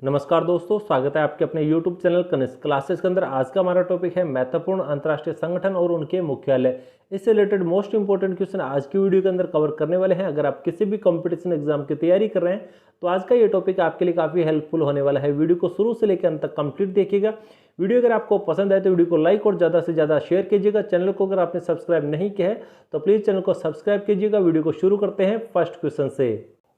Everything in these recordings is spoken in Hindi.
नमस्कार दोस्तों, स्वागत है आपके अपने YouTube चैनल कनिष्क क्लासेस के अंदर। आज का हमारा टॉपिक है महत्वपूर्ण अंतर्राष्ट्रीय संगठन और उनके मुख्यालय। इससे रिलेटेड मोस्ट इंपोर्टेंट क्वेश्चन आज की वीडियो के अंदर कवर करने वाले हैं। अगर आप किसी भी कंपटीशन एग्जाम की तैयारी कर रहे हैं तो आज का ये टॉपिक आपके लिए काफ़ी हेल्पफुल होने वाला है। वीडियो को शुरू से लेकर अंत तक कंप्लीट देखिएगा। वीडियो अगर आपको पसंद आए तो वीडियो को लाइक और ज़्यादा से ज़्यादा शेयर कीजिएगा। चैनल को अगर आपने सब्सक्राइब नहीं किया है तो प्लीज़ चैनल को सब्सक्राइब कीजिएगा। वीडियो को शुरू करते हैं फर्स्ट क्वेश्चन से।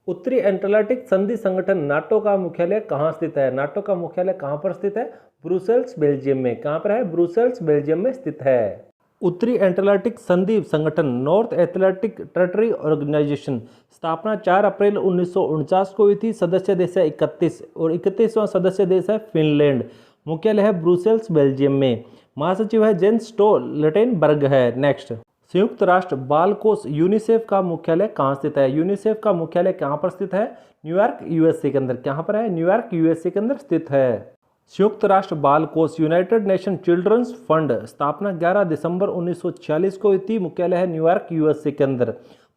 उत्तरी एटलांटिक संधि संगठन नाटो का मुख्यालय कहाँ स्थित है? नाटो का मुख्यालय कहाँ पर स्थित है? ब्रुसेल्स, बेल्जियम में। कहाँ पर है? ब्रुसेल्स, बेल्जियम में स्थित है। उत्तरी एटलांटिक संधि संगठन नॉर्थ एटलांटिक टेरिटरी ऑर्गेनाइजेशन स्थापना 4 अप्रैल 1949 को हुई थी। सदस्य देश है 31 और 31वां सदस्य देश है फिनलैंड। मुख्यालय है ब्रुसेल्स, बेल्जियम में। महासचिव है जेंस स्टोल्टेनबर्ग है। नेक्स्ट, संयुक्त राष्ट्र बाल कोष यूनिसेफ का मुख्यालय कहाँ स्थित है? यूनिसेफ का मुख्यालय कहाँ पर स्थित है? न्यूयॉर्क, यूएसए के अंदर। कहाँ पर है? न्यूयॉर्क, यूएसए के अंदर स्थित है। संयुक्त राष्ट्र बाल कोष यूनाइटेड नेशन चिल्ड्रंस फंड स्थापना 11 दिसंबर 1946 को हुई थी। मुख्यालय है न्यूयॉर्क, यूएसए के अंदर।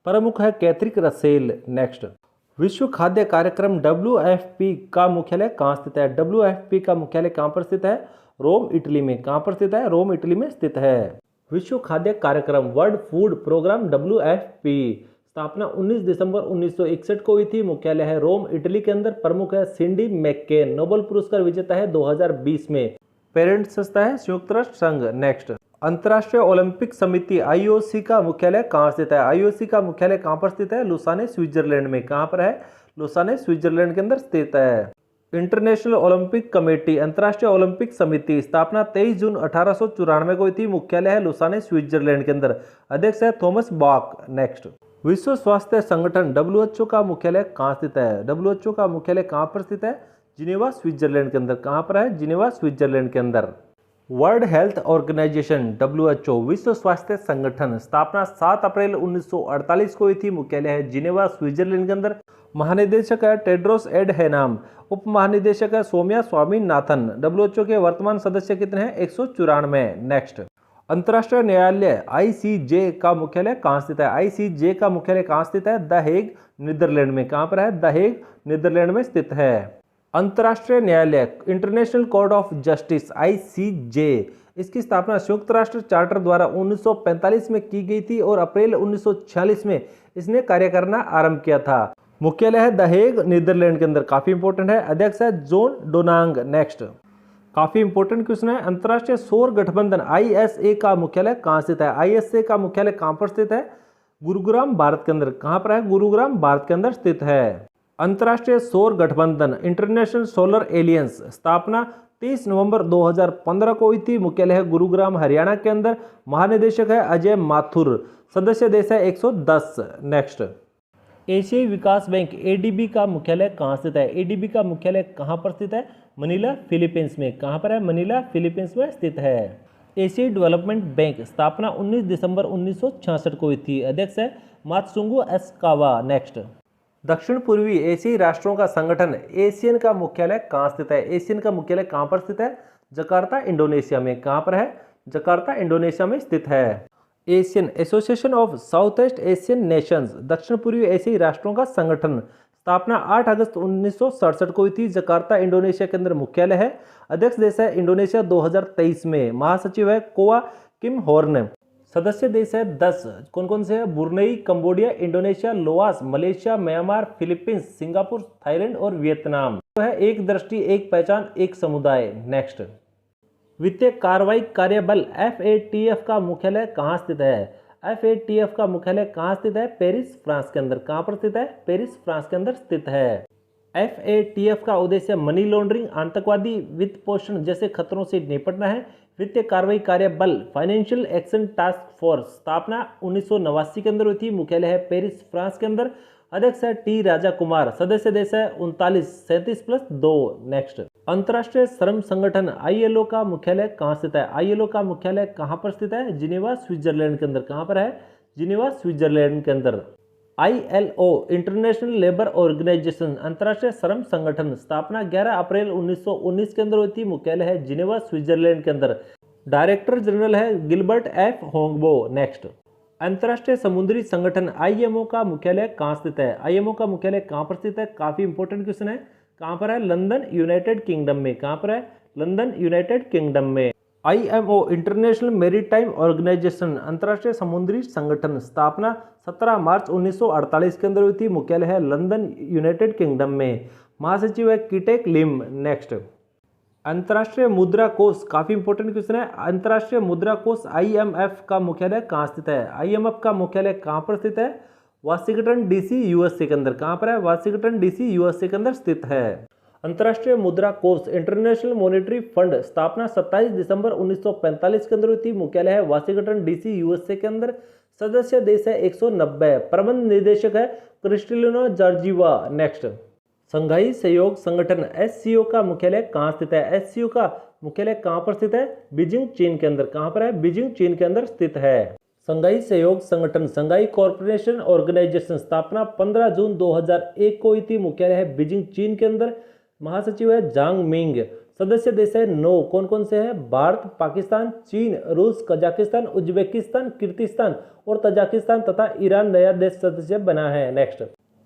प्रमुख है कैथरिक रसेल। नेक्स्ट, विश्व खाद्य कार्यक्रम WFP का मुख्यालय कहाँ स्थित है? WFP का मुख्यालय कहाँ पर स्थित है? रोम, इटली में। कहाँ पर स्थित है? रोम, इटली में स्थित है। विश्व खाद्य कार्यक्रम वर्ल्ड फूड प्रोग्राम WFP स्थापना 19 दिसंबर 1961 को हुई थी। मुख्यालय है रोम, इटली के अंदर। प्रमुख है सिंडी मैककेन। नोबेल पुरस्कार विजेता है 2020 में। पेरेंट संस्था है संयुक्त राष्ट्र संघ। नेक्स्ट, अंतर्राष्ट्रीय ओलंपिक समिति IOC का मुख्यालय कहाँ स्थित है? IOC का मुख्यालय कहाँ पर स्थित है? लुसाने, स्विट्जरलैंड में। कहाँ पर है? लुसाने, स्विट्जरलैंड के अंदर स्थित है। इंटरनेशनल ओलंपिक कमेटी अंतर्राष्ट्रीय ओलंपिक समिति स्थापना 23 जून 1894 को हुई थी। मुख्यालय है लुसाने, स्विट्जरलैंड के अंदर। अध्यक्ष है थॉमस बाक। नेक्स्ट, विश्व स्वास्थ्य संगठन WHO का मुख्यालय कहाँ स्थित है? WHO का मुख्यालय कहाँ पर स्थित है? जिनेवा, स्विट्जरलैंड के अंदर। कहाँ पर है? जिनेवा, स्विट्जरलैंड के अंदर। वर्ल्ड हेल्थ ऑर्गेनाइजेशन WHO विश्व स्वास्थ्य संगठन स्थापना 7 अप्रैल 1948 को हुई थी। मुख्यालय है जिनेवा, स्विट्जरलैंड के अंदर। महानिदेशक है टेड्रोस एडहेनम। उप महानिदेशक है सौम्या स्वामीनाथन। WHO के वर्तमान सदस्य कितने हैं? 194। नेक्स्ट, अंतर्राष्ट्रीय न्यायालय ICJ का मुख्यालय कहाँ स्थित है? ICJ का मुख्यालय कहाँ स्थित है? द हेग, नीदरलैंड में। कहाँ पर है? द हेग, नीदरलैंड में स्थित है। अंतर्राष्ट्रीय न्यायालय international court of justice ICJ इसकी स्थापना संयुक्त राष्ट्र चार्टर द्वारा 1945 में की गई थी और अप्रैल 1946 में इसने कार्य करना आरंभ किया था। मुख्यालय है द हेग, नीदरलैंड के अंदर। काफी इंपॉर्टेंट है। अध्यक्ष है जॉन डोनांग। नेक्स्ट, काफी इंपॉर्टेंट क्वेश्चन है। अंतर्राष्ट्रीय सौर गठबंधन ISA का मुख्यालय कहाँ स्थित है? ISA का मुख्यालय कहाँ पर स्थित है? गुरुग्राम, भारत के अंदर। कहाँ पर है? गुरुग्राम, भारत के अंदर स्थित है। अंतर्राष्ट्रीय सौर गठबंधन इंटरनेशनल सोलर एलियंस स्थापना 30 नवंबर 2015 को हुई थी। मुख्यालय है गुरुग्राम, हरियाणा के अंदर। महानिदेशक है अजय माथुर। सदस्य देश है 110। नेक्स्ट, एशियाई विकास बैंक ADB का मुख्यालय कहाँ स्थित है? ADB का मुख्यालय कहाँ पर स्थित है? मनीला, फिलीपींस में। कहाँ पर है? मनीला, फिलीपींस में स्थित है। एशियाई डेवलपमेंट बैंक स्थापना 19 दिसंबर 1966 को हुई थी। अध्यक्ष है मात्सुंगो एसकावा। नेक्स्ट, दक्षिण पूर्वी एशियाई राष्ट्रों का संगठन एशियन का मुख्यालय कहाँ स्थित है? एशियन का मुख्यालय कहाँ पर स्थित है? जकार्ता, इंडोनेशिया में। कहाँ पर है? जकार्ता, इंडोनेशिया में स्थित है। Asian association of south east Asian Nations दक्षिण पूर्वी एशियाई राष्ट्रों का संगठन स्थापना 8 अगस्त 1967 को हुई थी। जकार्ता, इंडोनेशिया के अंदर मुख्यालय है। अध्यक्ष देश है इंडोनेशिया 2023 में। महासचिव है कोआ किम हॉर्न। सदस्य देश है 10। कौन कौन से है? Brunei, Cambodia, Indonesia, Laos, Malaysia, Myanmar, Philippines, Singapore, Thailand और वियतनाम। तो है एक दृष्टि, एक पहचान, एक समुदाय। नेक्स्ट, वित्तीय कार्रवाई कार्यबल FATF का मुख्यालय कहाँ स्थित है? FATF का मुख्यालय कहाँ स्थित है? पेरिस, फ्रांस के अंदर। कहाँ पर स्थित है? पेरिस, फ्रांस के अंदर स्थित है। FATF का उद्देश्य मनी लॉन्ड्रिंग, आतंकवादी वित्त पोषण जैसे खतरों से निपटना है। वित्तीय कार्रवाई कार्य बल फाइनेंशियल एक्शन टास्क फोर्स स्थापना 1989 के अंदर हुई थी। मुख्यालय है पेरिस, फ्रांस के अंदर। अध्यक्ष है T राजा कुमार। सदस्य देश है 39, 37+2। नेक्स्ट, अंतर्राष्ट्रीय श्रम संगठन ILO का मुख्यालय कहाँ स्थित है? ILO का मुख्यालय कहाँ पर स्थित है? जिनेवा, स्विट्जरलैंड के अंदर। कहाँ पर है? जिनेवा, स्विट्जरलैंड के अंदर। ILO इंटरनेशनल लेबर ऑर्गेनाइजेशन अंतर्राष्ट्रीय श्रम संगठन स्थापना 11 अप्रैल 1919 के अंदर हुई थी। मुख्यालय है जिनेवा, स्विट्जरलैंड के अंदर। डायरेक्टर जनरल है गिलबर्ट F होंगबो। नेक्स्ट, अंतर्राष्ट्रीय समुद्री संगठन IMO का मुख्यालय कहाँ स्थित है? IMO का मुख्यालय कहाँ पर स्थित है? काफी इंपॉर्टेंट क्वेश्चन है। कहाँ पर है? लंदन यूनाइटेड किंगडम में। कहाँ पर है? लंदन यूनाइटेड किंगडम में। IMO इंटरनेशनल मैरीटाइम ऑर्गेनाइजेशन अंतर्राष्ट्रीय समुद्री संगठन स्थापना 17 मार्च 1948 के अंदर हुई थी। मुख्यालय है लंदन यूनाइटेड किंगडम में। महासचिव है किटेक लिम। नेक्स्ट, अंतर्राष्ट्रीय मुद्रा कोष, काफी इंपॉर्टेंट क्वेश्चन है। अंतर्राष्ट्रीय मुद्रा कोष IMF का मुख्यालय कहाँ स्थित है? IMF का मुख्यालय कहाँ पर स्थित है? वाशिंगटन DC USA के अंदर। कहाँ पर है? वाशिंगटन DC USA के अंदर स्थित है। अंतर्राष्ट्रीय मुद्रा कोष इंटरनेशनल मॉनेटरी फंड स्थापना 27 दिसंबर 1945 के अंदर हुई थी। मुख्यालय है वाशिंगटन DC USA के अंदर। सदस्य देश है 190। प्रबंध निदेशक है क्रिस्टलिना जॉर्जिवा। नेक्स्ट, संघाई सहयोग संगठन SCO का मुख्यालय कहाँ स्थित है? SCO का मुख्यालय कहाँ पर स्थित है? बीजिंग चीन के अंदर। कहाँ पर है? बीजिंग चीन के अंदर स्थित है। संघाई सहयोग संगठन संघाई कॉर्पोरेशन ऑर्गेनाइजेशन स्थापना 15 जून 2001 को हुई थी। मुख्यालय है बीजिंग चीन के अंदर। महासचिव है जांग मिंग। सदस्य देश है 9। कौन कौन से हैं? भारत, पाकिस्तान, चीन, रूस, कजाकिस्तान, उज्बेकिस्तान, किर्गिस्तान और तजाकिस्तान तथा ईरान नया देश सदस्य बना है। नेक्स्ट,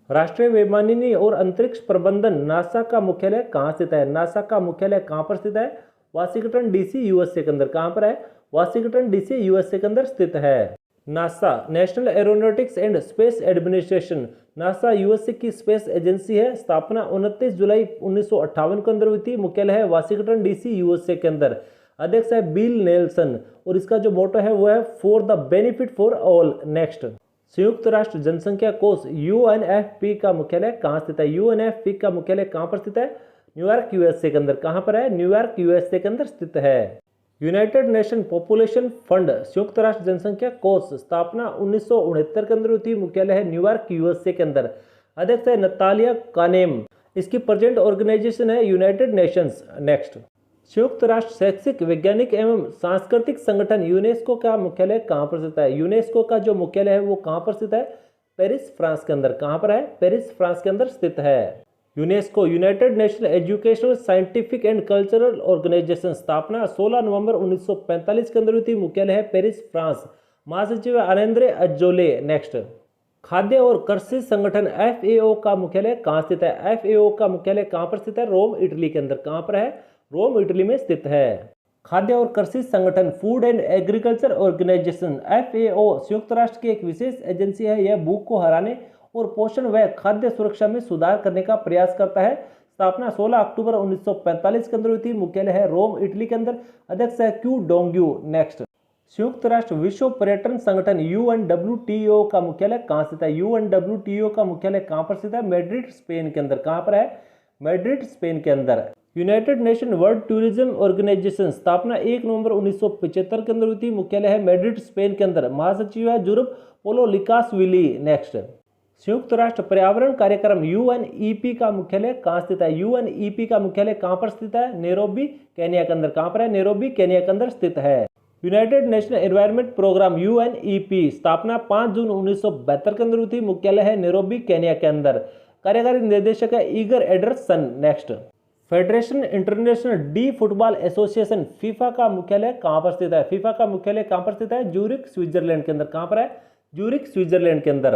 राष्ट्रीय वैमानिकी और अंतरिक्ष प्रबंधन नासा का मुख्यालय कहाँ स्थित है? नासा का मुख्यालय कहाँ पर स्थित है? वाशिंगटन DC USA के अंदर। कहाँ पर है? वाशिंगटन DC USA के अंदर स्थित है। NASA national aeronautics and space administration NASA USA की स्पेस एजेंसी है। स्थापना 29 जुलाई 1958 के अंदर हुई थी। मुख्यालय है वाशिंगटन DC USA के अंदर। अध्यक्ष है बिल नेल्सन और इसका जो मोटो है वो है for the benefit for all. Next, संयुक्त राष्ट्र जनसंख्या कोष UNFP का मुख्यालय कहाँ स्थित है? UNFP का मुख्यालय कहाँ पर स्थित है? न्यूयॉर्क USA के अंदर। कहाँ पर है? न्यूयॉर्क USA के अंदर स्थित है। यूनाइटेड नेशन पॉपुलेशन फंड संयुक्त राष्ट्र जनसंख्या कोष स्थापना 1969 के अंदर हुई थी। मुख्यालय है न्यूयॉर्क USA के अंदर। अध्यक्ष है नतालिया कानेम। इसकी प्रेजेंट ऑर्गेनाइजेशन है यूनाइटेड नेशंस। नेक्स्ट, संयुक्त राष्ट्र शैक्षिक वैज्ञानिक एवं सांस्कृतिक संगठन यूनेस्को का मुख्यालय कहाँ पर स्थित है? यूनेस्को का जो मुख्यालय है वो कहाँ पर स्थित है? पेरिस फ्रांस के अंदर। कहाँ पर है? पेरिस फ्रांस के अंदर स्थित है। UNESCO United National Educational Scientific and Cultural Organization स्थापना 16 नवंबर 1945 के अंदर हुई थी। मुख्यालय है पेरिस फ्रांस। महासचिव आनेंद्रे अज्जोले। नेक्स्ट, खाद्य और कृषि संगठन FAO का मुख्यालय कहाँ स्थित है? FAO का मुख्यालय कहाँ पर स्थित है? रोम इटली के अंदर। कहाँ पर है? रोम इटली में स्थित है। खाद्य और कृषि संगठन Food and Agriculture Organization FAO संयुक्त राष्ट्र की एक विशेष एजेंसी है। यह भूख को हराने और पोषण व खाद्य सुरक्षा में सुधार करने का प्रयास करता है। स्थापना 16 अक्टूबर 1945 के अंदर हुई थी। मुख्यालय है रोम इटली के अंदर। अध्यक्ष है क्यू डोंग्यू। नेक्स्ट, संयुक्त राष्ट्र विश्व पर्यटन संगठन UNWTO का मुख्यालय कहाँ स्थित है? UNWTO का मुख्यालय कहाँ पर स्थित है? मैड्रिड स्पेन के अंदर। कहाँ पर है? मैड्रिड स्पेन के अंदर। United Nation World Tourism Organization स्थापना 1 नवंबर 1975 के अंदर हुई थी। मुख्यालय है मैड्रिड स्पेन के अंदर। महासचिव है जुरुप पोलोलिकासविली। नेक्स्ट, संयुक्त राष्ट्र पर्यावरण कार्यक्रम UNEP का मुख्यालय कहाँ स्थित है? UNEP का मुख्यालय कहाँ पर स्थित है? नैरोबी केन्या के अंदर। कहाँ पर है? नैरोबी केन्या के अंदर स्थित है। United National Environment Programme UNEP स्थापना 5 जून 1972 के अंदर हुई थी। मुख्यालय है नैरोबी केन्या के अंदर। कार्यकारी निदेशक है eager Anderson. Next, federation international D football association FIFA का मुख्यालय कहाँ पर स्थित है? फीफा का मुख्यालय कहाँ पर स्थित है? ज्यूरिख स्विट्जरलैंड के अंदर। कहाँ पर है? ज्यूरिख स्विट्जरलैंड के अंदर।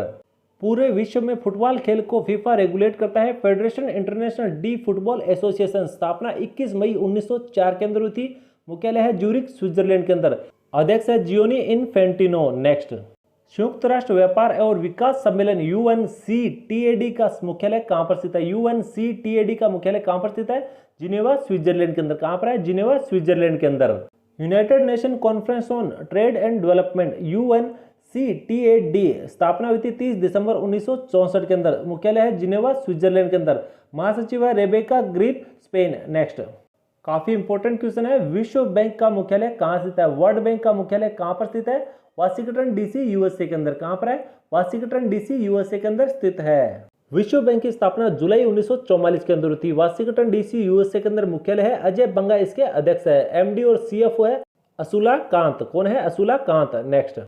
पूरे विश्व में फुटबॉल खेल को फीफा रेगुलेट करता है। Federation international D football Association स्थापना 21 मई 1904 के अंदर हुई थी। मुख्यालय है ज्यूरिख स्विट्जरलैंड के अंदर। अध्यक्ष है जियोनी इन्फेंटिनो। नेक्स्ट, संयुक्त राष्ट्र व्यापार और विकास सम्मेलन UNCTAD का मुख्यालय कहाँ पर स्थित है? UNCTAD का मुख्यालय कहाँ पर स्थित है? जिनेवा स्विट्जरलैंड के अंदर। कहाँ पर है? जिनेवा स्विट्जरलैंड के अंदर। United nation conference on trade and development UNCTAD स्थापना हुई थी 30 दिसंबर 1964 के अंदर। मुख्यालय है जिनेवा स्विट्जरलैंड के अंदर। महासचिव है रेबेका ग्रीप स्पेन। नेक्स्ट, काफी इंपॉर्टेंट क्वेश्चन है। विश्व बैंक का मुख्यालय कहाँ स्थित है? वर्ल्ड बैंक का मुख्यालय कहाँ पर स्थित है? वाशिंगटन DC USA के अंदर। कहाँ पर है? वाशिंगटन DC USA के अंदर स्थित है। विश्व बैंक की स्थापना जुलाई 1944 के अंदर हुई थी। वाशिंगटन DC USA के अंदर मुख्यालय है। अजय बंगा इसके अध्यक्ष है। MD और CFO है असुला कांत। कौन है? असुला कांत। नेक्स्ट,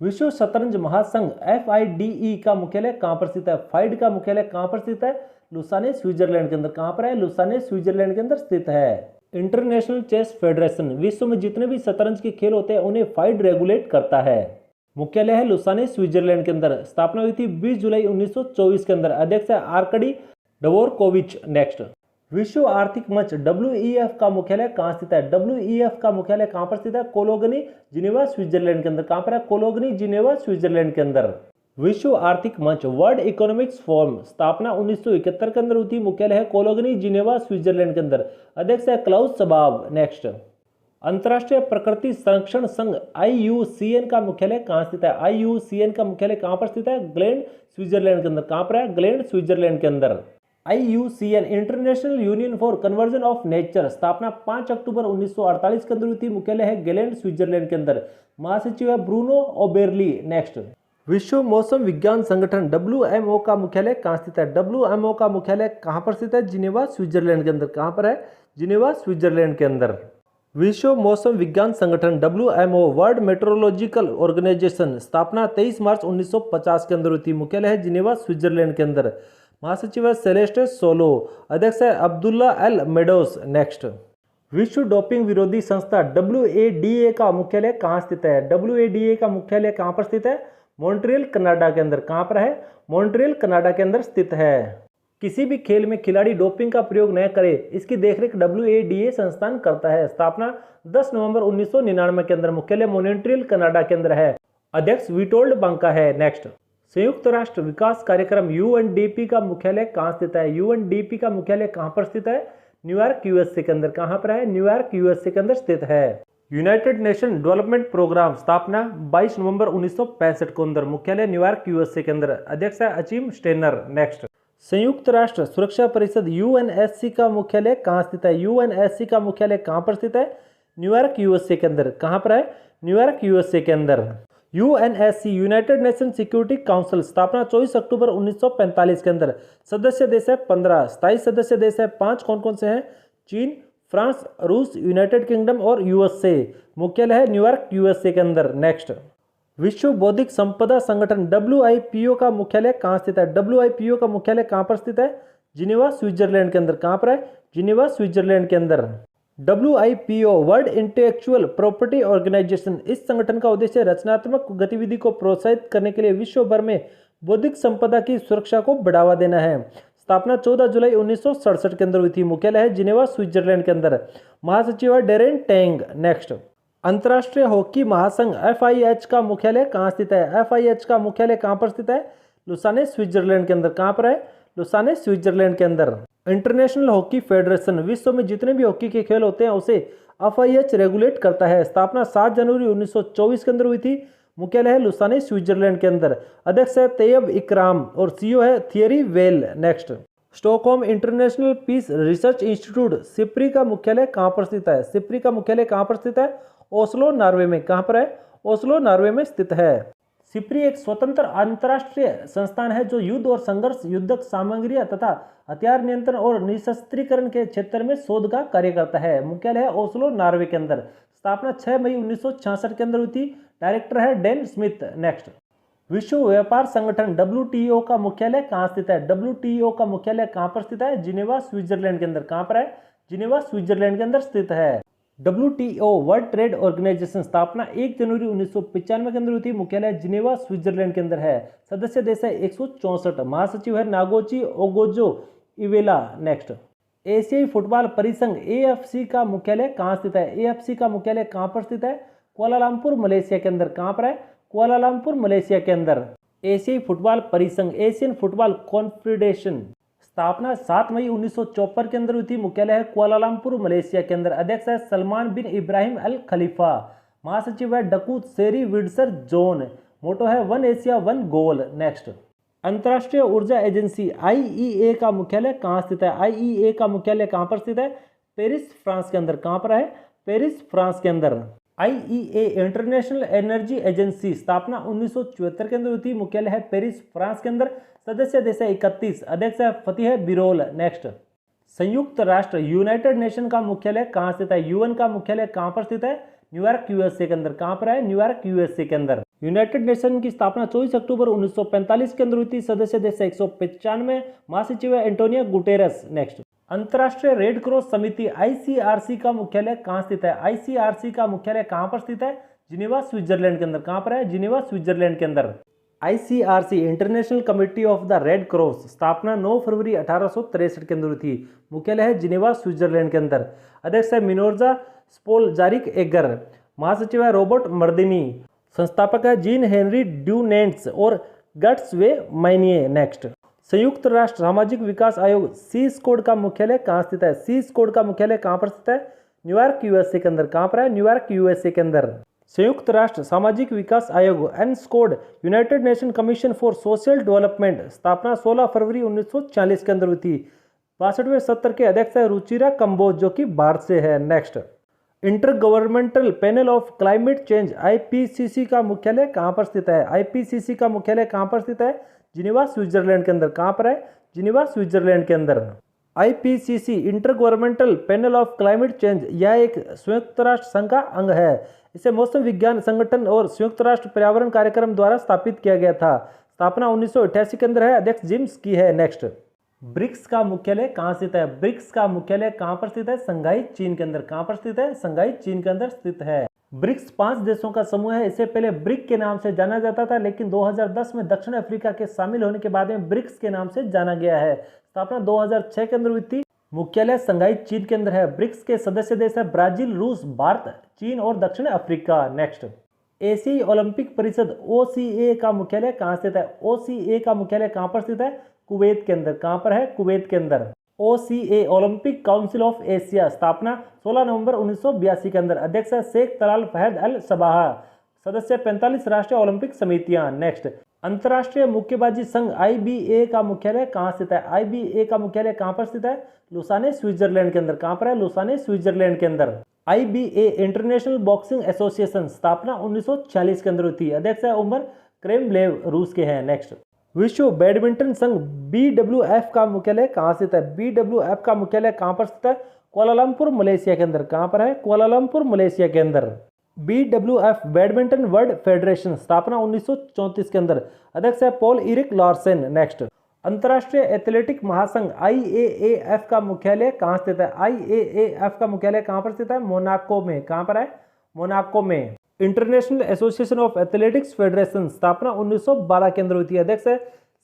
विश्व शतरंज महासंघ FIDE का मुख्यालय कहाँ पर स्थित है? फाइड का मुख्यालय कहाँ पर स्थित है? लुसाने स्विट्जरलैंड के अंदर। कहाँ पर है? लुसाने स्विट्जरलैंड के अंदर स्थित है। इंटरनेशनल चेस फेडरेशन विश्व में जितने भी शतरंज के खेल होते हैं उन्हें फाइड रेगुलेट करता है। मुख्यालय है लुसाने स्विट्जरलैंड के अंदर। स्थापना हुई थी 20 जुलाई 1924 के अंदर। अध्यक्ष है आर्कडी डवोरकोविच। नेक्स्ट, विश्व आर्थिक मंच WEF का मुख्यालय कहाँ स्थित है? WEF का मुख्यालय कहाँ पर स्थित है? कोलोगनी, जिनेवा, स्विट्जरलैंड के अंदर। कहाँ पर है? कोलोगनी, जिनेवा, स्विट्जरलैंड के अंदर। विश्व आर्थिक मंच वर्ल्ड इकोनॉमिक्स फोरम स्थापना 1971 के अंदर हुई थी। मुख्यालय है कोलोगनी, जिनेवा, स्विट्जरलैंड के अंदर। अध्यक्ष है क्लाउस शवाब। नेक्स्ट, अंतर्राष्ट्रीय प्रकृति संरक्षण संघ IUCN का मुख्यालय कहाँ स्थित है? IUCN का मुख्यालय कहाँ पर स्थित है? ग्लेंड, स्विट्जरलैंड के अंदर। कहाँ पर है? ग्लेंड, स्विट्जरलैंड के अंदर। IUCN international union for conversion of nature स्थापना 5 अक्टूबर 1948 के अंदर हुई थी। मुख्यालय है ग्लेंड, स्विट्जरलैंड के अंदर। महासचिव है ब्रूनो ओबेरली। नेक्स्ट, विश्व मौसम विज्ञान संगठन WMO का मुख्यालय कहाँ स्थित है? WMO का मुख्यालय कहाँ पर स्थित है? जिनेवा, स्विट्जरलैंड के अंदर। कहाँ पर है? जिनेवा, स्विट्जरलैंड के अंदर। विश्व मौसम विज्ञान संगठन WMO वर्ल्ड मेट्रोलॉजिकल ऑर्गेनाइजेशन स्थापना 23 मार्च 1950 के अंदर हुई थी। मुख्यालय है जिनेवा, स्विट्जरलैंड के अंदर। महासचिव है सेलेस्टे सोलो। अध्यक्ष है अब्दुल्ला एल मेडोस। नेक्स्ट, विश्व डोपिंग विरोधी संस्था WADA का मुख्यालय कहाँ स्थित है? WADA का मुख्यालय कहाँ पर स्थित है? मॉन्ट्रियल, कनाडा के अंदर। कहाँ पर है? मॉन्ट्रियल, कनाडा के अंदर स्थित है। किसी भी खेल में खिलाड़ी डोपिंग का प्रयोग न करे, इसकी देखरेख WADA संस्थान करता है। स्थापना 10 नवंबर 1999 के अंदर। मुख्यालय मॉन्ट्रियल, कनाडा के अंदर है। अध्यक्ष विटोल्ड बांका है। नेक्स्ट, संयुक्त राष्ट्र विकास कार्यक्रम UNDP का मुख्यालय कहाँ स्थित है? UNDP का मुख्यालय कहाँ पर स्थित है? न्यूयॉर्क, USA के अंदर। कहाँ पर है? न्यूयॉर्क, USA के अंदर स्थित है। यूनाइटेड नेशन डेवलपमेंट प्रोग्राम स्थापना 22 नवंबर 1965 के अंदर। मुख्यालय न्यूयॉर्क, USA के अंदर। अध्यक्ष है अचीम स्टेनर। नेक्स्ट, संयुक्त राष्ट्र सुरक्षा परिषद UNSC का मुख्यालय कहाँ स्थित है? UNSC का मुख्यालय कहाँ पर स्थित है? न्यूयॉर्क, USA के अंदर। कहाँ पर है? न्यूयॉर्क, USA के अंदर। UNSC United nation security council स्थापना 24 अक्टूबर 1945 के अंदर। सदस्य देश है 15। स्थायी सदस्य देश है 5। कौन कौन से हैं? चीन, फ्रांस, रूस, यूनाइटेड किंगडम और USA। मुख्यालय है न्यूयॉर्क, USA के अंदर। नेक्स्ट, विश्व बौद्धिक संपदा संगठन WIPO का मुख्यालय कहाँ स्थित है? WIPO का मुख्यालय कहाँ पर स्थित है? जिनेवा, स्विट्जरलैंड के अंदर। कहाँ पर है? जिनेवा, स्विट्जरलैंड के अंदर। WIPO World Intellectual Property Organization, इस संगठन का उद्देश्य रचनात्मक गतिविधि को प्रोत्साहित करने के लिए विश्व भर में बौद्धिक संपदा की सुरक्षा को बढ़ावा देना है। स्थापना 14 जुलाई 1967 के अंदर हुई थी। मुख्यालय है जिनेवा, स्विट्जरलैंड के अंदर। महासचिव है डेरेन टैंग। नेक्स्ट, अंतर्राष्ट्रीय हॉकी महासंघ FIH का मुख्यालय कहाँ स्थित है? FIH का मुख्यालय कहाँ पर स्थित है? लुसाने, स्विट्जरलैंड के अंदर। कहाँ पर है? लुसाने, स्विट्जरलैंड के अंदर। इंटरनेशनल हॉकी फेडरेशन विश्व में जितने भी हॉकी के खेल होते हैं उसे FIH रेगुलेट करता है। स्थापना 7 जनवरी 1924 के अंदर हुई थी। मुख्यालय है लुसाने, स्विट्जरलैंड के अंदर। अध्यक्ष है तैयब इकराम और CEO है थियरी वेल। Next, Stockholm International Peace Research Institute SIPRI का मुख्यालय कहाँ पर स्थित है? सिप्री का मुख्यालय कहाँ पर स्थित है? ओस्लो, नॉर्वे में। कहाँ पर है? ओस्लो, नॉर्वे में स्थित है। सिप्री एक स्वतंत्र अंतर्राष्ट्रीय संस्थान है जो युद्ध और संघर्ष, युद्धक सामग्रियां तथा हथियार नियंत्रण और निशस्त्रीकरण के क्षेत्र में शोध का कार्य करता है। मुख्यालय है ओस्लो, नॉर्वे के अंदर। स्थापना 6 मई 1966 के अंदर हुई थी। डायरेक्टर है डेन स्मिथ। नेक्स्ट, विश्व व्यापार संगठन WTO का मुख्यालय कहाँ स्थित है? WTO का मुख्यालय कहाँ पर स्थित है? जिनेवा, स्विट्जरलैंड के अंदर। कहाँ पर है? जिनेवा, स्विट्जरलैंड के अंदर स्थित है। WTO वर्ल्ड ट्रेड ऑर्गेनाइजेशन स्थापना 1 जनवरी 1995 के अंदर हुई थी। मुख्यालय जिनेवा, स्विट्जरलैंड के अंदर है। सदस्य देश है 164। महासचिव है नागोची ओगोजो इवेला। नेक्स्ट, एशियाई फुटबॉल परिसंघ AFC का मुख्यालय कहाँ स्थित है? AFC का मुख्यालय कहाँ पर स्थित है? कुआलालंपुर, मलेशिया के अंदर। कहाँ पर है? कुआलालंपुर, मलेशिया के अंदर। एशियाई फुटबॉल परिसंघ एशियन फुटबॉल कॉन्फेडरेशन स्थापना 7 मई 1954 के अंदर हुई थी। मुख्यालय है कुआलालंपुर, मलेशिया के अंदर। अध्यक्ष है सलमान बिन इब्राहिम अल खलीफा। महासचिव है डकूत सेरी विडसर जोन। मोटो है 1 एशिया 1 गोल। नेक्स्ट, अंतर्राष्ट्रीय ऊर्जा एजेंसी IEA का मुख्यालय कहाँ स्थित है? IEA का मुख्यालय कहाँ पर स्थित है? पेरिस, फ्रांस के अंदर। कहाँ पर है? पेरिस, फ्रांस के अंदर। IEA इंटरनेशनल एनर्जी एजेंसी स्थापना 1974 के अंदर हुई थी। मुख्यालय है पेरिस, फ्रांस के अंदर। सदस्य देश है 31। अध्यक्ष है फतेह बिरोल। नेक्स्ट, संयुक्त राष्ट्र यूनाइटेड नेशन का मुख्यालय कहाँ स्थित है? UN का मुख्यालय कहाँ पर स्थित है? न्यूयॉर्क, USA के अंदर। कहाँ पर है? न्यूयॉर्क, USA के अंदर। यूनाइटेड नेशन की स्थापना 24 अक्टूबर 1945 के अंदर हुई थी। सदस्य देश है 195। महासचिव है एंटोनियो गुटेरस। नेक्स्ट, अंतर्राष्ट्रीय रेड क्रॉस समिति ICRC का मुख्यालय कहाँ स्थित है? ICRC का मुख्यालय कहाँ पर स्थित है? जिनेवा, स्विट्जरलैंड के अंदर। कहाँ पर है? जिनेवा, स्विट्जरलैंड के अंदर। ICRC international committee of the red cross स्थापना 9 फरवरी 1863 के अंदर हुई थी। मुख्यालय है जिनेवा स्विट्जरलैंड के अंदर। अध्यक्ष है मिनोर्जा स्पोलजारिक एगर। महासचिव है रॉबर्ट मर्दिनी। संस्थापक है जीन हेनरी ड्यूनेंट्स और गट्स वे माइनिए। नेक्स्ट, संयुक्त राष्ट्र सामाजिक विकास आयोग सी स्क्वाड का मुख्यालय कहाँ स्थित है? सी स्क्वाड का मुख्यालय कहाँ पर स्थित है? न्यूयॉर्क यूएसए के अंदर। कहाँ पर है? न्यूयॉर्क यूएसए के अंदर। संयुक्त राष्ट्र सामाजिक विकास आयोग एन स्क्वाड United Nation Commission for Social Development स्थापना 16 फरवरी 1940 के अंदर हुई थी। 62वें सत्र के अध्यक्ष है रुचिरा कंबोज जो कि भारत से है। Next, inter governmental panel of climate change IPCC का मुख्यालय कहाँ पर स्थित है? IPCC का मुख्यालय कहाँ पर स्थित है? जिनेवा स्विट्जरलैंड के अंदर। कहाँ पर है? जिनेवा स्विट्जरलैंड के अंदर। IPCC inter governmental panel of climate change यह एक संयुक्त राष्ट्र संघ का अंग है। इसे मौसम विज्ञान संगठन और संयुक्त राष्ट्र पर्यावरण कार्यक्रम द्वारा स्थापित किया गया था। स्थापना 1988 के अंदर है। अध्यक्ष जिम्स की है। नेक्स्ट, ब्रिक्स का मुख्यालय कहाँ स्थित है? ब्रिक्स का मुख्यालय कहाँ पर स्थित है? संघाई चीन के अंदर। कहाँ पर स्थित है? संघाई चीन के अंदर स्थित है। ब्रिक्स 5 देशों का समूह है। इसे पहले ब्रिक के नाम से जाना जाता था, लेकिन 2010 में दक्षिण अफ्रीका के शामिल होने के बाद में ब्रिक्स के नाम से जाना गया है। स्थापना 2006 के अंदर हुई थी। मुख्यालय संघाई चीन के अंदर है। ब्रिक्स के सदस्य देश है ब्राजील, रूस, भारत, चीन और दक्षिण अफ्रीका। नेक्स्ट, एशियाई ओलंपिक परिषद OCA का मुख्यालय कहाँ स्थित है? OCA का मुख्यालय कहाँ पर स्थित है? कुवैत के अंदर। कहाँ पर है? कुवैत के अंदर। OCA Olympic council of Asia स्थापना 16 नवंबर 1982 के अंदर। अध्यक्ष है शेख तलाल फहद अल सबाह। सदस्य 45 राष्ट्रीय ओलंपिक समितियां। नेक्स्ट, अंतर्राष्ट्रीय मुक्केबाजी संघ IBA का मुख्यालय कहाँ स्थित है? IBA का मुख्यालय कहाँ पर स्थित है? लुसाने स्विट्जरलैंड के अंदर। कहाँ पर है? लुसाने स्विट्जरलैंड के अंदर। IBA इंटरनेशनल बॉक्सिंग एसोसिएशन स्थापना 1946 के अंदर हुई थी। अध्यक्ष है उमर क्रेमलेव, रूस के हैं। नेक्स्ट, विश्व बैडमिंटन संघ BWF का मुख्यालय कहाँ स्थित है? BWF का मुख्यालय कहाँ पर स्थित है? कुआलालंपुर, मलेशिया के अंदर। कहाँ पर है? कुआलालंपुर, मलेशिया के अंदर। BWF बैडमिंटन वर्ल्ड फेडरेशन स्थापना 1934 के अंदर। अध्यक्ष है पॉल इरिक लार्सन। नेक्स्ट, अंतर्राष्ट्रीय एथलेटिक महासंघ IAAF का मुख्यालय कहाँ स्थित है? IAAF का मुख्यालय कहाँ पर स्थित है? मोनाको में। कहाँ पर है? मोनाको में। International association of athletics federation स्थापना 1912 के अंदर हुई थी। अध्यक्ष है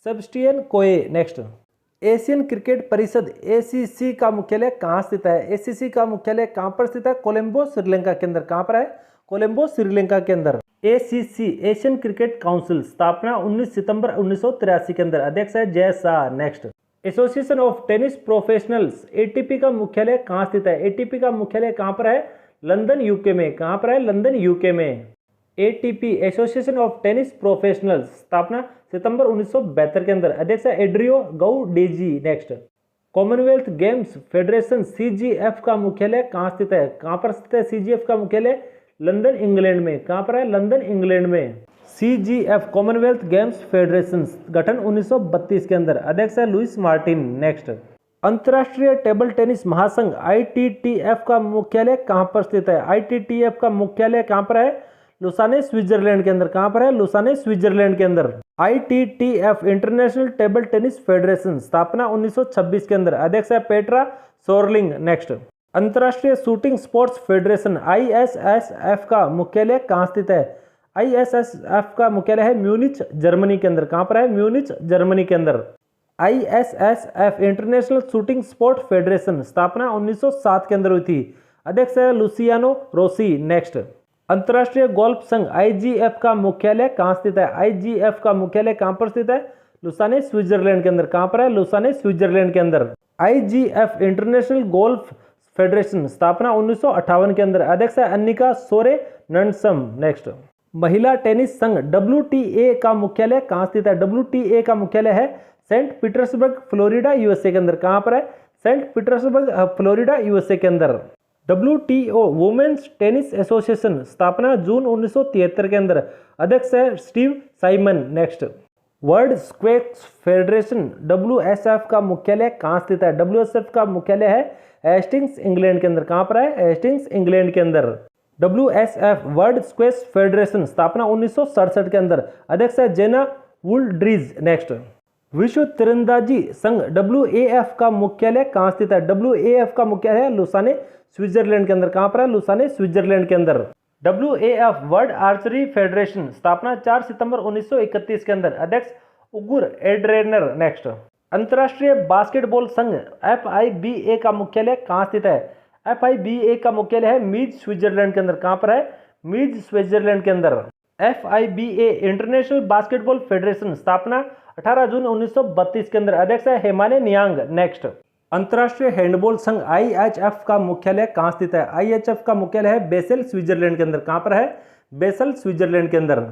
सेबस्टियन कोए। नेक्स्ट, एशियन क्रिकेट परिषद ACC का मुख्यालय कहाँ स्थित है? ACC का मुख्यालय कहाँ पर स्थित है? कोलंबो, श्रीलंका के अंदर। कहाँ पर है? कोलंबो, श्रीलंका के अंदर। ACC एशियन क्रिकेट काउंसिल स्थापना 19 सितंबर 1983 के अंदर। अध्यक्ष है Jay Shah. Next, association of Tennis professionals ATP का मुख्यालय कहाँ स्थित है? ATP का मुख्यालय कहाँ पर है? लंदन, UK में। कहाँ पर है? लंदन, UK में। ATP Association of Tennis Professionals स्थापना सितंबर 1972 के अंदर। अध्यक्ष है Andrea Gaudenzi. Next, Commonwealth Games Federation CGF का मुख्यालय कहाँ स्थित है? कहाँ पर स्थित है? CGF का मुख्यालय लंदन, इंग्लैंड में। कहाँ पर है? लंदन, इंग्लैंड में। CGF कॉमनवेल्थ गेम्स फेडरेशन गठन 1932 के अंदर। अध्यक्ष है लुइस मार्टिन। नेक्स्ट, अंतर्राष्ट्रीय टेबल टेनिस महासंघ ITTF का मुख्यालय कहाँ पर स्थित है? ITTF का मुख्यालय कहाँ पर है? लुसाने, स्विट्जरलैंड के अंदर। कहाँ पर है? लुसाने, स्विट्जरलैंड के अंदर। ITTF international table tennis federation स्थापना 1926 के अंदर। अध्यक्ष है पेट्रा सोर्लिंग। नेक्स्ट, अंतर्राष्ट्रीय शूटिंग स्पोर्ट्स फेडरेशन ISSF का मुख्यालय कहाँ स्थित है? ISSF का मुख्यालय है म्यूनिच, जर्मनी के अंदर। कहाँ पर है? म्यूनिच, जर्मनी के अंदर। ISSF international shooting sport federation स्थापना 1907 के अंदर हुई थी। अध्यक्ष है लुसियानो रोसी। नेक्स्ट, अंतर्राष्ट्रीय गोल्फ संघ IGF का मुख्यालय कहाँ स्थित है? IGF का मुख्यालय कहाँ पर स्थित है? लुसाने, स्विट्जरलैंड के अंदर। कहाँ पर है? लुसाने, स्विट्जरलैंड के अंदर। IGF इंटरनेशनल गोल्फ फेडरेशन स्थापना 1958 के अंदर। अध्यक्ष है अन्निका सोरे नंडसम। नेक्स्ट, महिला टेनिस संघ WTA का मुख्यालय कहाँ स्थित है? WTA का मुख्यालय है सेंट पीटर्सबर्ग, फ्लोरिडा, USA के अंदर। कहाँ पर है? सेंट पीटर्सबर्ग, फ्लोरिडा, USA के अंदर। WTO वुमेन्स टेनिस एसोसिएशन स्थापना जून 1973 के अंदर। अध्यक्ष है Steve Simon. Next, world squash federation WSF का मुख्यालय कहाँ स्थित है? WSF का मुख्यालय है हेस्टिंग्स, इंग्लैंड के अंदर। कहाँ पर है? हेस्टिंग्स, इंग्लैंड के अंदर। WSF वर्ल्ड स्क्वैश फेडरेशन स्थापना 1967 के अंदर। अध्यक्ष है जेना वुल्ड्रीज। नेक्स्ट, विश्व तीरंदाजी संघ WAF का मुख्यालय कहाँ स्थित है? WAF का मुख्यालय है लुसाने, स्विट्जरलैंड के अंदर। कहाँ पर है? लुसाने, स्विट्जरलैंड के अंदर। WAF वर्ल्ड आर्चरी फेडरेशन स्थापना 4 सितंबर 1931 के अंदर, अध्यक्ष उगुर एड्रेनर। नेक्स्ट, अंतर्राष्ट्रीय बास्केटबॉल संघ FIBA का मुख्यालय कहाँ स्थित है? FIBA का मुख्यालय है मीज, स्विट्जरलैंड के अंदर। कहाँ पर है? मीज, स्विट्जरलैंड के अंदर। FIBA इंटरनेशनल बास्केटबॉल फेडरेशन स्थापना 18 जून 1932 के अंदर, अध्यक्ष है हेमाने नियांग। नेक्स्ट, अंतर्राष्ट्रीय हैंडबॉल संघ IHF का मुख्यालय कहाँ स्थित है? IHF का मुख्यालय है बेसेल, स्विट्जरलैंड के अंदर। कहाँ पर है? बेसेल, स्विट्जरलैंड के अंदर।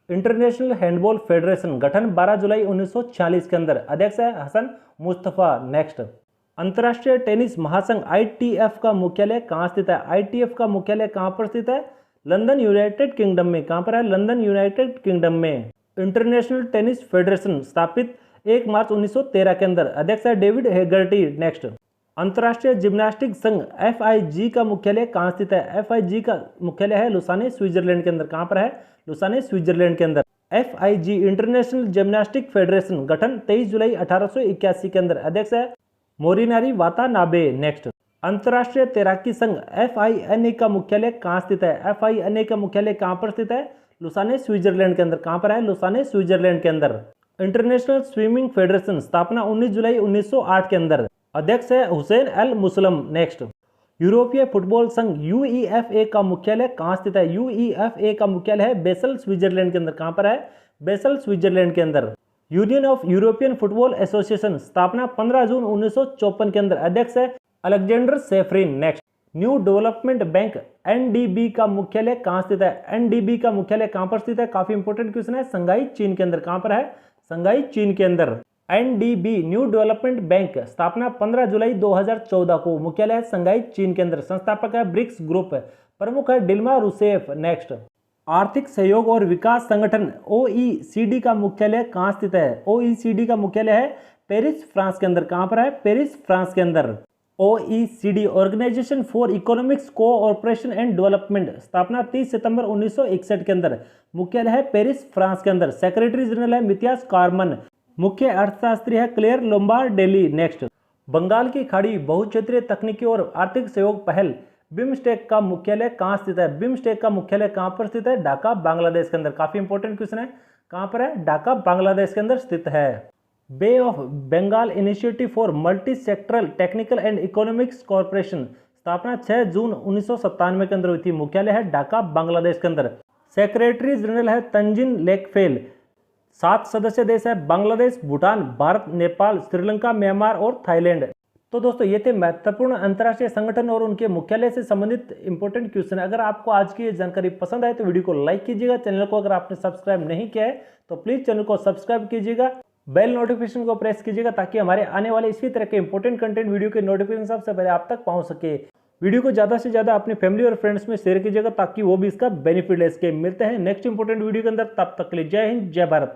इंटरनेशनल हैंडबॉल फेडरेशन गठन 12 जुलाई 1946 के अंदर, अध्यक्ष है हसन मुस्तफा। नेक्स्ट, अंतर्राष्ट्रीय टेनिस महासंघ ITF का मुख्यालय कहाँ स्थित है? ITF का मुख्यालय कहाँ पर स्थित है? लंदन, यूनाइटेड किंगडम में। कहाँ पर है? लंदन, यूनाइटेड किंगडम में। इंटरनेशनल टेनिस फेडरेशन स्थापित 1 मार्च 1913 के अंदर, अध्यक्ष है डेविड हेगर्टी। नेक्स्ट, अंतर्राष्ट्रीय जिम्नास्टिक संघ FIG का मुख्यालय कहाँ स्थित है? FIG का मुख्यालय है लुसाने, स्विट्जरलैंड के अंदर। कहाँ पर है? लुसाने, स्विट्जरलैंड के अंदर। FIG इंटरनेशनल जिम्नास्टिक फेडरेशन गठन 23 जुलाई 1881 के अंदर, अध्यक्ष है मोरिनारी वातानाबे। नेक्स्ट, अंतर्राष्ट्रीय तैराकी संघ FINA का मुख्यालय कहाँ स्थित है? FINA का मुख्यालय कहाँ पर स्थित है? लुसाने, स्विट्जरलैंड के अंदर। कहाँ पर है? लुसाने, स्विट्जरलैंड के अंदर। इंटरनेशनल स्विमिंग फेडरेशन स्थापना 19 जुलाई 1908 के अंदर, अध्यक्ष है हुसैन अल मुसलम। नेक्स्ट, यूरोपीय फुटबॉल संघ UEFA का मुख्यालय कहाँ स्थित है? UEFA का मुख्यालय है बेसल, स्विट्जरलैंड के अंदर। कहाँ पर है? बेसल, स्विट्जरलैंड के अंदर। Union of European Football Association स्थापना 15 जून 1954 के अंदर, अध्यक्ष है Alexander Ceferin. Next, New Development Bank NDB का मुख्यालय कहाँ स्थित है? NDB का मुख्यालय कहाँ पर स्थित है? काफी इंपोर्टेंट क्वेश्चन है। संघाई, चीन के अंदर। कहाँ पर है? संघाई, चीन के अंदर। NDB न्यू डेवलपमेंट बैंक स्थापना 15 जुलाई 2014 को, मुख्यालय है संघाई, चीन के अंदर। संस्थापक है ब्रिक्स ग्रुप, प्रमुख है डिल्मा रूसेफ। नेक्स्ट, आर्थिक सहयोग और विकास संगठन OECD का मुख्यालय कहाँ स्थित है? OECD का मुख्यालय है पेरिस, फ्रांस के अंदर। कहाँ पर है? पेरिस, फ्रांस के अंदर। OECD Organization for Economics Cooperation and Development स्थापना 30 सितंबर 1961 के अंदर, मुख्यालय है पेरिस, फ्रांस के अंदर। सेक्रेटरी जनरल है मिथियास कार्मन, मुख्य अर्थशास्त्री है क्लेयर लोम्बार्डेली। नेक्स्ट, बंगाल की खाड़ी बहुक्षेत्रीय तकनीकी और आर्थिक सहयोग पहल बिम्स्टेक का मुख्यालय कहाँ स्थित है? बिम्स्टेक का मुख्यालय कहाँ पर स्थित है? ढाका, बांग्लादेश के अंदर। काफी इंपोर्टेंट क्वेश्चन है। कहाँ पर है? ढाका, बांग्लादेश के अंदर स्थित है। Bay of Bengal Initiative for Multi Sectoral Technical and Economics Corporation स्थापना 6 जून 1997 के अंदर हुई थी, मुख्यालय है ढाका, बांग्लादेश के अंदर। सेक्रेटरी जनरल है तंजिन लेकफेल। 7 सदस्य देश है बांग्लादेश, भूटान, भारत, नेपाल, श्रीलंका, म्यांमार और थाईलैंड। तो दोस्तों ये थे महत्वपूर्ण अंतर्राष्ट्रीय संगठन और उनके मुख्यालय से संबंधित इंपॉर्टेंट क्वेश्चन। अगर आपको आज की ये जानकारी पसंद आए तो वीडियो को लाइक कीजिएगा। चैनल को अगर आपने सब्सक्राइब नहीं किया है तो प्लीज चैनल को सब्सक्राइब कीजिएगा, बेल नोटिफिकेशन को प्रेस कीजिएगा ताकि हमारे आने वाले इसी तरह के इंपॉर्टेंट कंटेंट वीडियो के नोटिफिकेशन सबसे पहले आप तक पहुंच सके। वीडियो को ज्यादा से ज्यादा अपने फैमिली और फ्रेंड्स में शेयर कीजिएगा ताकि वो भी इसका बेनिफिट ले सके। मिलते हैं नेक्स्ट इंपॉर्टेंट वीडियो के अंदर, तब तक के लिए जय हिंद, जय भारत।